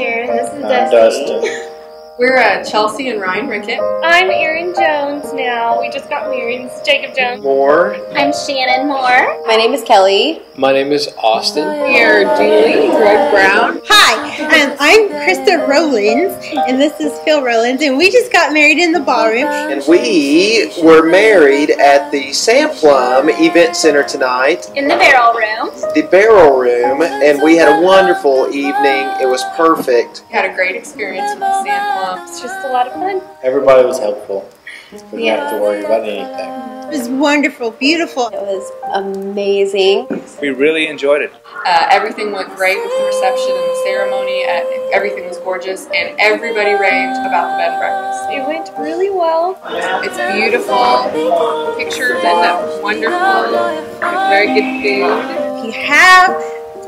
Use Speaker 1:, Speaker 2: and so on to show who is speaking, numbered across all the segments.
Speaker 1: Sarah. This is
Speaker 2: I'm
Speaker 1: Dustin.
Speaker 3: We're Chelsea and Ryan Rickett.
Speaker 4: I'm Erin Jones now. We just got married. It's Jacob Jones.
Speaker 2: Moore.
Speaker 1: I'm Shannon Moore.
Speaker 5: My name is Kelly.
Speaker 6: My name is Austin.
Speaker 3: We are Julie, Greg Brown.
Speaker 7: Hi, I'm Krista Rowlands, and this is Phil Rowlands, and we just got married in the ballroom.
Speaker 2: And we were married at the Sam Plum Event Center tonight.
Speaker 1: In the barrel room.
Speaker 2: The Barrel Room, and we had a wonderful evening. It was perfect.
Speaker 3: We had a great experience with the Sam Plum.
Speaker 4: It's just a lot of fun.
Speaker 6: Everybody was helpful. We didn't have to worry about anything.
Speaker 7: It was wonderful, beautiful.
Speaker 5: It was amazing.
Speaker 8: We really enjoyed it.
Speaker 3: Everything went great with the reception and the ceremony. Everything was gorgeous, and everybody raved about the bed and breakfast.
Speaker 4: It went really well.
Speaker 3: It's beautiful. Pictures end up wonderful. Very good food.
Speaker 7: If you have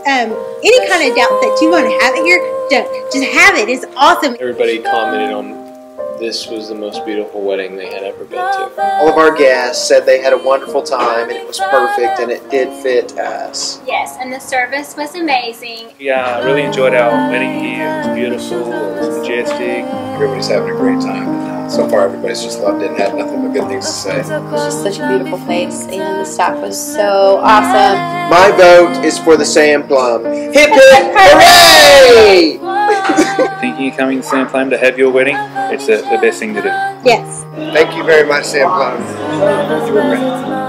Speaker 7: any kind of doubt that you want to have it here, don't. Just have it. It's awesome.
Speaker 6: Everybody commented on this was the most beautiful wedding they had ever been to.
Speaker 2: All of our guests said they had a wonderful time, and it was perfect, and it did fit us.
Speaker 1: Yes, and the service was amazing.
Speaker 8: We really enjoyed our wedding here. It was beautiful. It was majestic.
Speaker 9: Everybody's having a great time, and so far everybody's just loved it and had nothing but good things to say.
Speaker 5: It's just such a beautiful place, and the staff was so awesome.
Speaker 2: My vote is for the Sam Plum. Hip hip hooray!
Speaker 8: Thinking of coming to Sam Plum to have your wedding, it's the best thing to do.
Speaker 7: Yes.
Speaker 9: Thank you very much, Sam Plum. You were great.